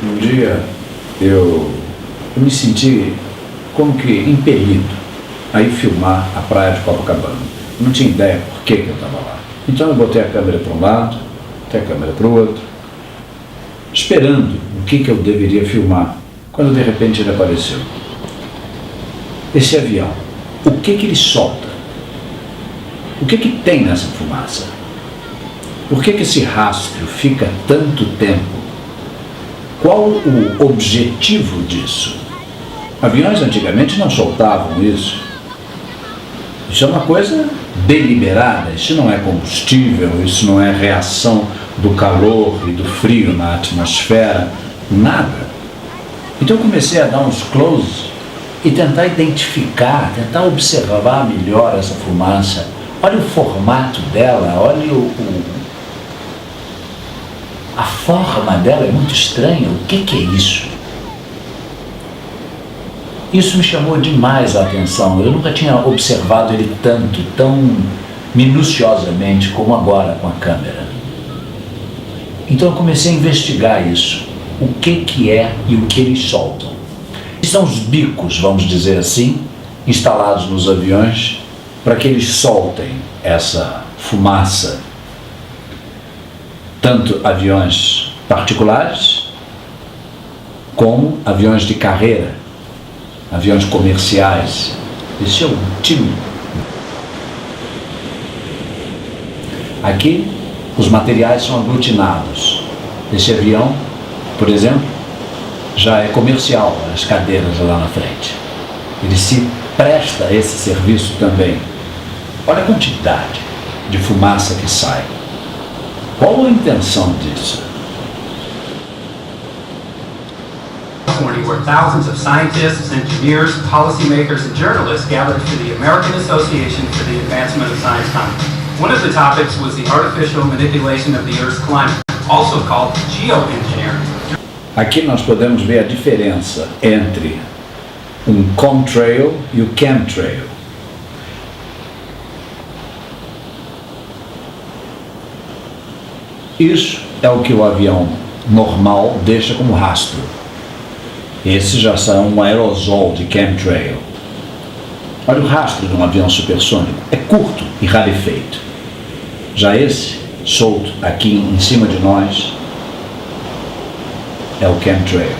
Um dia eu me senti como que impelido a ir filmar a praia de Copacabana. Eu não tinha ideia por que eu estava lá. Então eu botei a câmera para um lado, botei a câmera para o outro, esperando o que eu deveria filmar, quando de repente ele apareceu. Esse avião, o que ele solta? O que tem nessa fumaça? Por que esse rastro fica tanto tempo? Qual o objetivo disso? Aviões antigamente não soltavam isso. Isso é uma coisa deliberada, isso não é combustível, isso não é reação do calor e do frio na atmosfera, nada. Então eu comecei a dar uns close e tentar identificar, tentar observar melhor essa fumaça. Olha o formato dela, olha a forma dela é muito estranha. O que é isso? Isso me chamou demais a atenção. Eu nunca tinha observado ele tanto, tão minuciosamente como agora com a câmera. Então eu comecei a investigar isso. O que é e o que eles soltam. São os bicos, vamos dizer assim, instalados nos aviões para que eles soltem essa fumaça. Tanto aviões particulares como aviões de carreira, aviões comerciais. Esse é o time. Aqui os materiais são aglutinados. Esse avião, por exemplo, já é comercial, as cadeiras lá na frente. Ele se presta a esse serviço também. Olha a quantidade de fumaça que sai. Qual a intenção disso? Where thousands of scientists, engineers, policymakers, and journalists gathered for the American Association for the Advancement of Science Conference. One of the topics was the artificial manipulation of the Earth's climate, also called geoengineering. Aqui nós podemos ver a diferença entre um contrail e o chemtrail. Isso é o que o avião normal deixa como rastro. Esses já são um aerosol de chemtrail. Olha o rastro de um avião supersônico. É curto e rarefeito. Já esse, solto aqui em cima de nós, é o chemtrail.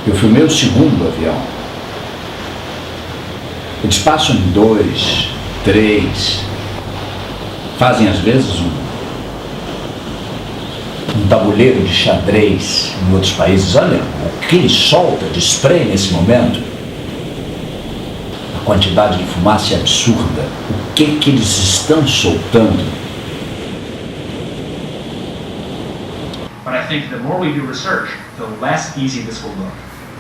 Eu filmei o segundo avião. Eles passam em 2, 3, fazem às vezes um tabuleiro de xadrez em outros países. Olha o que ele solta de spray nesse momento. A quantidade de fumaça é absurda. O que eles estão soltando? But I think the more we do research, the less easy this will look.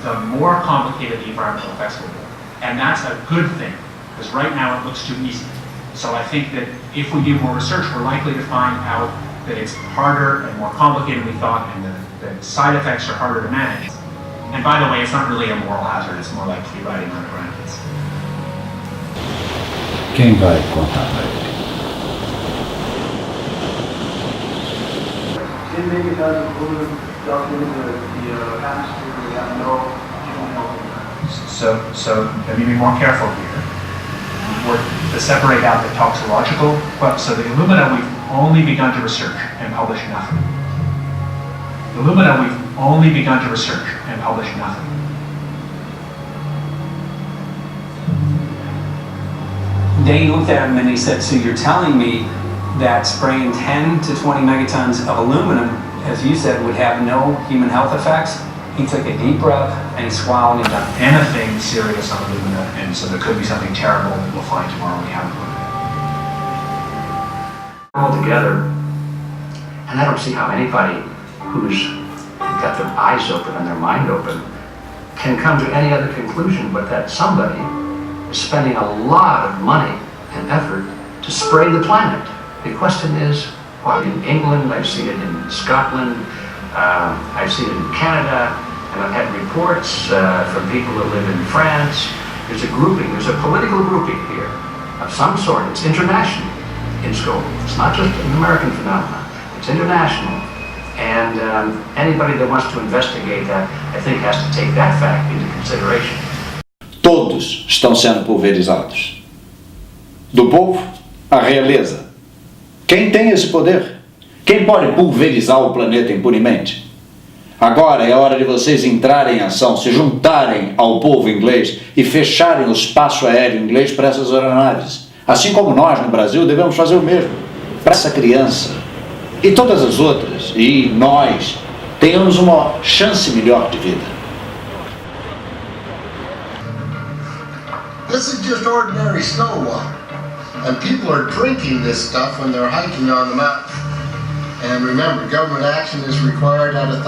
The more complicated the environmental effects will look. And that's a good thing, because right now it looks too easy. So I think that if we do more research, we're likely to find out that it's harder and more complicated than we thought, and the side effects are harder to manage. And by the way, it's not really a moral hazard, it's more like free riding on the ground. Quem vai contar para ele? Did make it does include the atmosphere, we have no human health impact. So let me be more careful here. To separate out the toxicological, so the alumina we've only begun to research and publish nothing. The alumina we've only begun to research and publish nothing. They looked at him and he said, so you're telling me that spraying 10 to 20 megatons of aluminum, as you said, would have no human health effects? He took a deep breath and he swallowed and he done Anything serious on alumina, and so there could be something terrible that we'll find tomorrow when we haven't looked at it. All together, and I don't see how anybody who's got their eyes open and their mind open can come to any other conclusion but that somebody is spending a lot of money and effort to spray the planet. The question is, well, in England, I've seen it in Scotland, I've seen it in Canada, and I've had reports from people who live in France. There's a grouping, there's a political grouping here of some sort. It's international in scope. It's not just an American phenomenon. It's international. And anybody that wants to investigate that, I think, has to take that fact into consideration. Todos estão sendo pulverizados. Do povo à realeza. Quem tem esse poder? Quem pode pulverizar o planeta impunemente? Agora é hora de vocês entrarem em ação, se juntarem ao povo inglês e fecharem o espaço aéreo inglês para essas aeronaves. Assim como nós, no Brasil, devemos fazer o mesmo. Para essa criança e todas as outras, e nós, tenhamos uma chance melhor de vida. This is just ordinary snow water, and people are drinking this stuff when they're hiking on the mountain. And remember, government action is required at 1,000.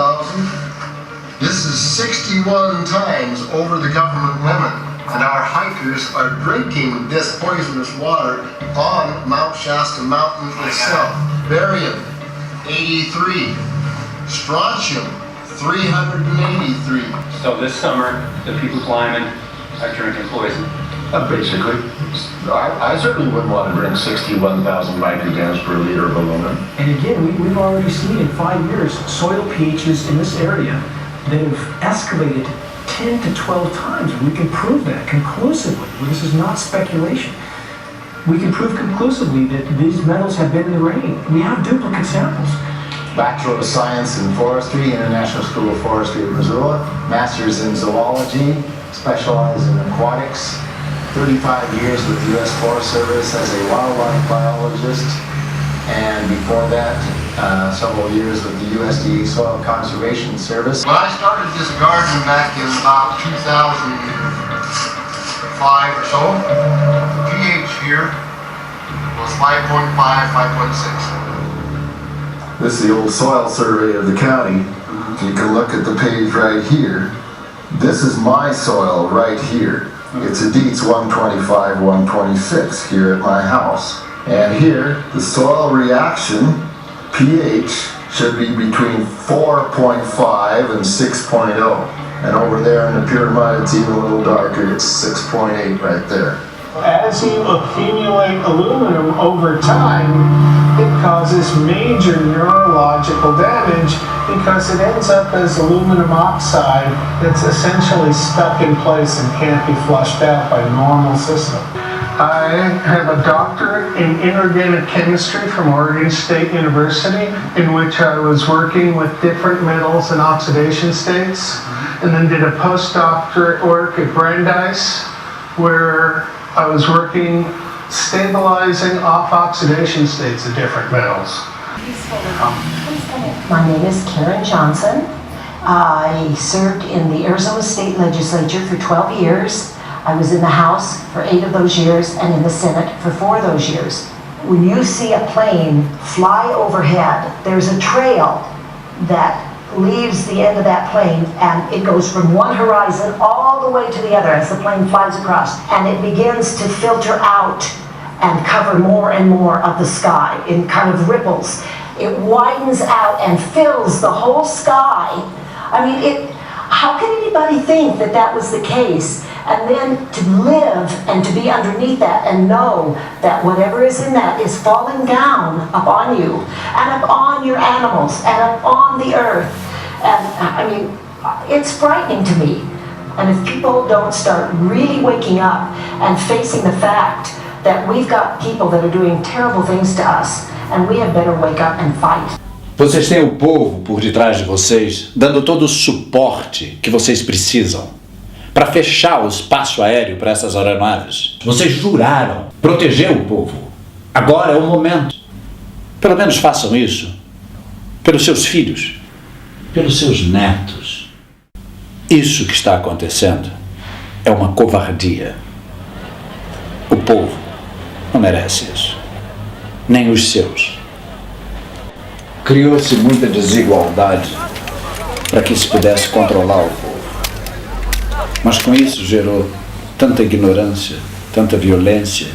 This is 61 times over the government limit, and our hikers are drinking this poisonous water on Mount Shasta Mountain itself. Barium, 83. Strontium, 383. So this summer, the people climbing are drinking poison. Basically, I certainly wouldn't want to drink 61,000 micrograms per liter of aluminum. And again, we've already seen in 5 years soil pHs in this area that have escalated 10 to 12 times. We can prove that conclusively. This is not speculation. We can prove conclusively that these metals have been in the rain. We have duplicate samples. Bachelor of Science in Forestry, International School of Forestry at Missoula, Masters in Zoology, specialized in aquatics, 35 years with the U.S. Forest Service as a wildlife biologist, and before that, several years with the USDA Soil Conservation Service. When I started this garden back in about 2005 or so, the pH here was 5.5, 5.6. This is the old soil survey of the county. You can look at the page right here. This is my soil right here. It's a Dietz 125, 126 here at my house. And here, the soil reaction pH should be between 4.5 and 6.0. And over there in the pyramid, it's even a little darker. It's 6.8 right there. As you accumulate aluminum over time, it causes major neurological damage because it ends up as aluminum oxide that's essentially stuck in place and can't be flushed out by normal system. I have a doctorate in inorganic chemistry from Oregon State University, in which I was working with different metals and oxidation states, and then did a postdoctorate work at Brandeis, where I was working stabilizing off-oxidation states of different metals. My name is Karen Johnson. I served in the Arizona State Legislature for 12 years. I was in the House for 8 of those years and in the Senate for 4 of those years. When you see a plane fly overhead, there's a trail that leaves the end of that plane, and it goes from one horizon all the way to the other as the plane flies across, and it begins to filter out and cover more and more of the sky in kind of ripples. It widens out and fills the whole sky. I mean, how can anybody think that that was the case? And then to live and to be underneath that and know that whatever is in that is falling down upon you and upon your animals and upon the earth. And I mean, it's frightening to me. And if people don't start really waking up and facing the fact that we've got people that are doing terrible things to us, and we had better wake up and fight. Vocês têm o povo por detrás de vocês, dando todo o suporte que vocês precisam para fechar o espaço aéreo para essas aeronaves. Vocês juraram proteger o povo. Agora é o momento. Pelo menos façam isso pelos seus filhos, pelos seus netos. Isso que está acontecendo é uma covardia. O povo não merece isso, nem os seus. Criou-se muita desigualdade para que se pudesse controlar o povo. Mas com isso gerou tanta ignorância, tanta violência,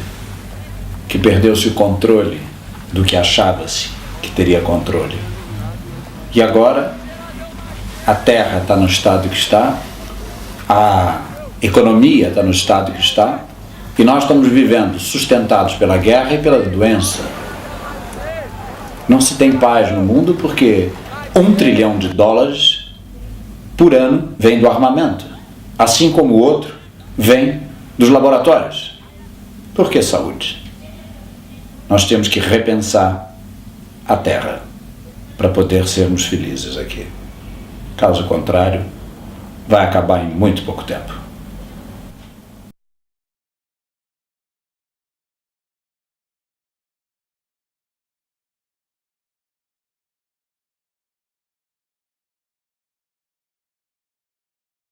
que perdeu-se o controle do que achava-se que teria controle. E agora, a terra está no estado que está, a economia está no estado que está, e nós estamos vivendo sustentados pela guerra e pela doença. Não se tem paz no mundo porque $1 trilhão por ano vem do armamento, assim como o outro vem dos laboratórios. Por que saúde? Nós temos que repensar a Terra para poder sermos felizes aqui. Caso contrário, vai acabar em muito pouco tempo.